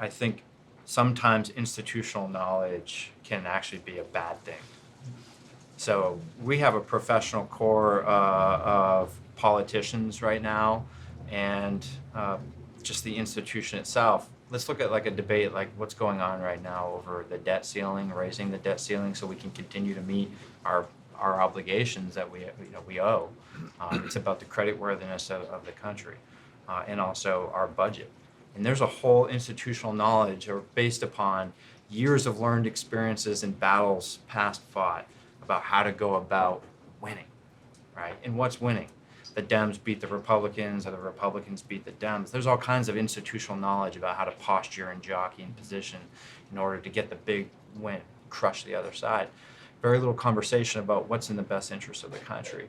I think sometimes institutional knowledge can actually be a bad thing. So we have a professional core of politicians right now, and just the institution itself. Let's look at like a debate like what's going on right now over the debt ceiling, raising the debt ceiling so we can continue to meet our obligations that we owe. It's about the creditworthiness of the country, and also our budget. And there's a whole institutional knowledge based upon years of learned experiences and battles past fought about how to go about winning, right? And what's winning? The Dems beat the Republicans, or the Republicans beat the Dems. There's all kinds of institutional knowledge about how to posture and jockey and position in order to get the big win, crush the other side. Very little conversation about what's in the best interest of the country.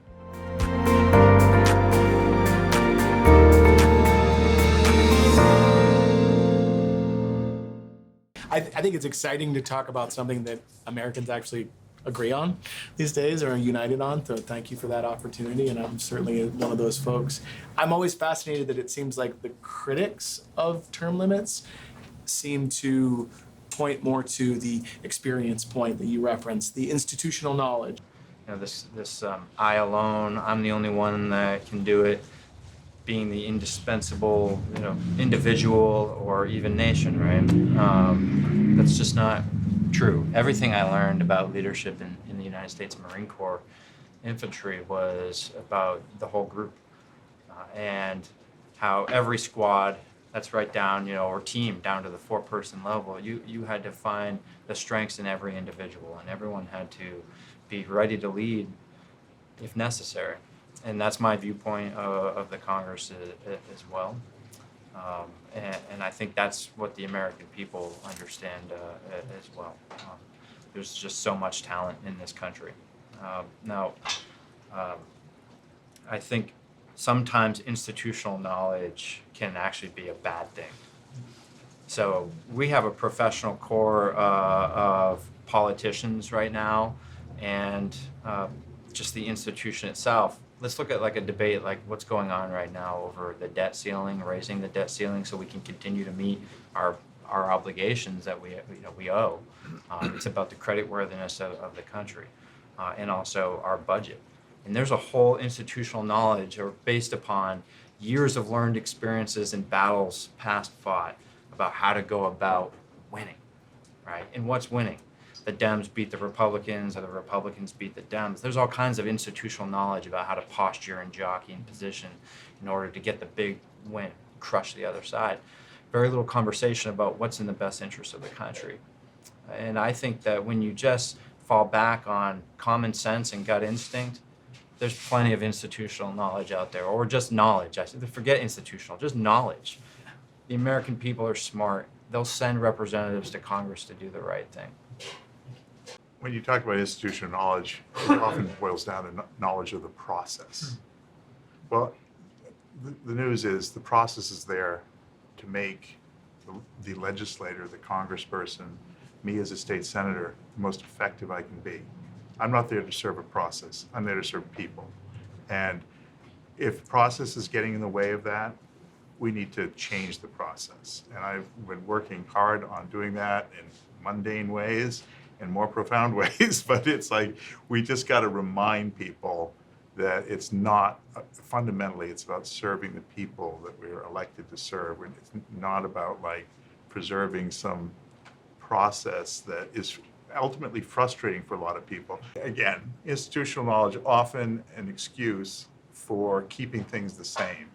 I think it's exciting to talk about something that Americans actually agree on these days or are united on. So thank you for that opportunity, and I'm certainly one of those folks. I'm always fascinated that it seems like the critics of term limits seem to point more to the experience point that you referenced, the institutional knowledge. You know, this I alone, I'm the only one that can do it, being the indispensable, individual or even nation, right? That's just not true. Everything I learned about leadership in the United States Marine Corps infantry was about the whole group, and how every squad, that's right down, or team down to the 4-person level, you had to find the strengths in every individual, and everyone had to be ready to lead if necessary. And that's my viewpoint of the Congress as well. And I think that's what the American people understand as well. There's just so much talent in this country. Now, I think sometimes institutional knowledge can actually be a bad thing. So we have a professional core of politicians right now, and just the institution itself. Let's look at like a debate like what's going on right now over the debt ceiling, raising the debt ceiling so we can continue to meet our obligations that we owe. It's about the creditworthiness of the country, and also our budget. And there's a whole institutional knowledge based upon years of learned experiences and battles past fought about how to go about winning, right? And what's winning? The Dems beat the Republicans, or the Republicans beat the Dems. There's all kinds of institutional knowledge about how to posture and jockey and position in order to get the big win, crush the other side. Very little conversation about what's in the best interest of the country. And I think that when you just fall back on common sense and gut instinct, there's plenty of institutional knowledge out there, or just knowledge. I said, forget institutional, just knowledge. The American people are smart. They'll send representatives to Congress to do the right thing. When you talk about institutional knowledge, it often boils down to knowledge of the process. Well, the news is the process is there to make the legislator, the congressperson, me as a state senator, the most effective I can be. I'm not there to serve a process. I'm there to serve people. And if process is getting in the way of that, we need to change the process. And I've been working hard on doing that in mundane ways, in more profound ways, but it's like we just got to remind people that it's not, fundamentally, it's about serving the people that we're elected to serve. It's not about like preserving some process that is ultimately frustrating for a lot of people. Again, institutional knowledge, often an excuse for keeping things the same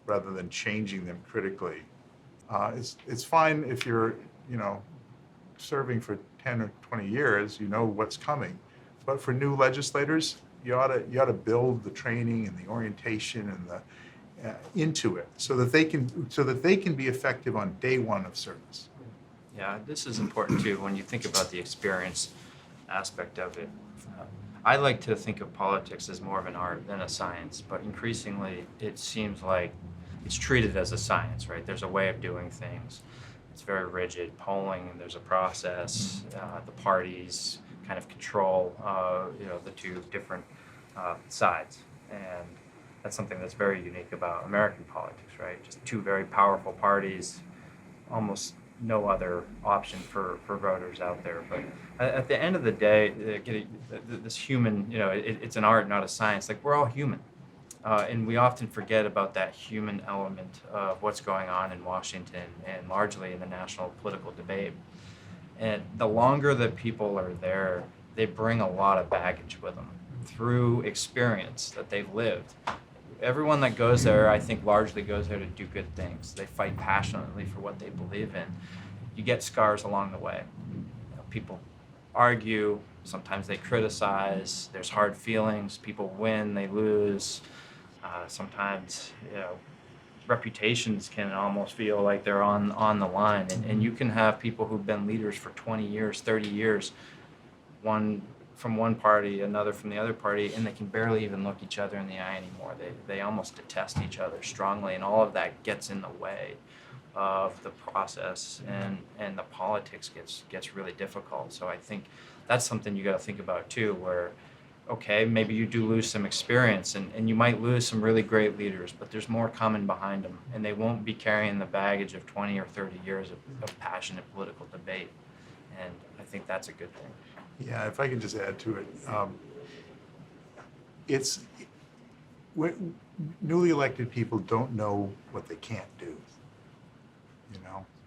rather than changing them critically. It's fine if you're, serving for 10 or 20 years, you know what's coming. But for new legislators, you ought to build the training and the orientation and the into it so that they can be effective on day one of service. Yeah, this is important too when you think about the experience aspect of it. I like to think of politics as more of an art than a science, but increasingly it seems like it's treated as a science, right? There's a way of doing things. It's very rigid. Polling, and there's a process. The parties kind of control, the two different sides, and that's something that's very unique about American politics, right? Just two very powerful parties, almost no other option for voters out there. But at the end of the day, this human, it's an art, not a science. Like, we're all human. And we often forget about that human element of what's going on in Washington and largely in the national political debate. And the longer that people are there, they bring a lot of baggage with them through experience that they've lived. Everyone that goes there, I think, largely goes there to do good things. They fight passionately for what they believe in. You get scars along the way. People argue, sometimes they criticize, there's hard feelings, people win, they lose. Sometimes, reputations can almost feel like they're on the line. And you can have people who've been leaders for 20 years, 30 years, one from one party, another from the other party, and they can barely even look each other in the eye anymore. They almost detest each other strongly, and all of that gets in the way of the process, and the politics gets really difficult. So I think that's something you got to think about too, where, okay, maybe you do lose some experience, and you might lose some really great leaders, but there's more coming behind them, and they won't be carrying the baggage of 20 or 30 years of passionate political debate. And I think that's a good thing. Yeah, if I can just add to it, newly elected people don't know what they can't do.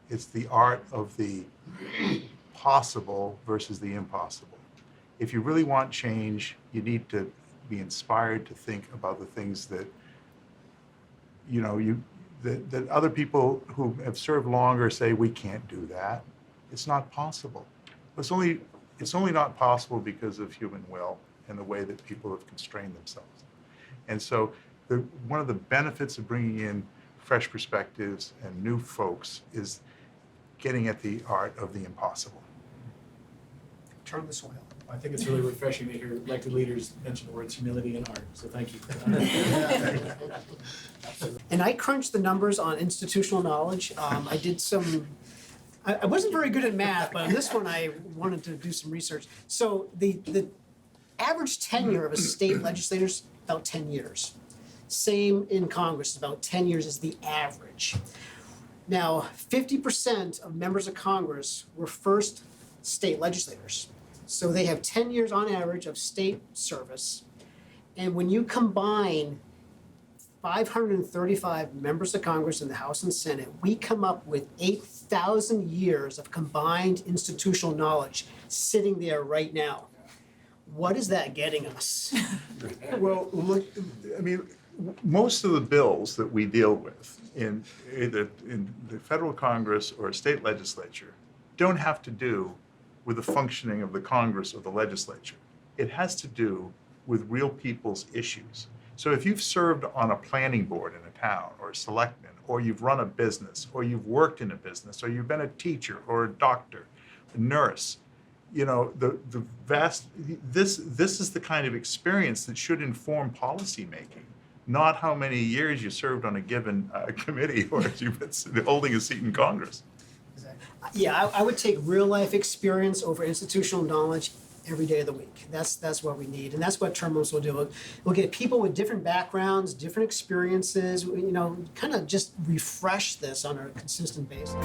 It's the art of the possible versus the impossible. If you really want change, you need to be inspired to think about the things that that other people who have served longer say we can't do that. It's not possible. It's only not possible because of human will and the way that people have constrained themselves. And so one of the benefits of bringing in fresh perspectives and new folks is getting at the art of the impossible. Turn the soil. I think it's really refreshing to hear elected leaders mention the words humility and art, so thank you for that. And I crunched the numbers on institutional knowledge. I did some, I wasn't very good at math, but on this one I wanted to do some research. So the average tenure of a state legislator is about 10 years. Same in Congress, about 10 years is the average. Now, 50% of members of Congress were first state legislators. So they have 10 years on average of state service. And when you combine 535 members of Congress in the House and Senate, we come up with 8,000 years of combined institutional knowledge sitting there right now. What is that getting us? Well, look, I mean, most of the bills that we deal with in either in the federal Congress or state legislature don't have to do with the functioning of the Congress or the legislature. It has to do with real people's issues. So if you've served on a planning board in a town or a selectman, or you've run a business, or you've worked in a business, or you've been a teacher or a doctor, a nurse, this is the kind of experience that should inform policy making, not how many years you served on a given committee or if you've been holding a seat in Congress. Yeah, I would take real life experience over institutional knowledge every day of the week. That's what we need, and that's what terminals will do. We'll get people with different backgrounds, different experiences. Kind of just refresh this on a consistent basis.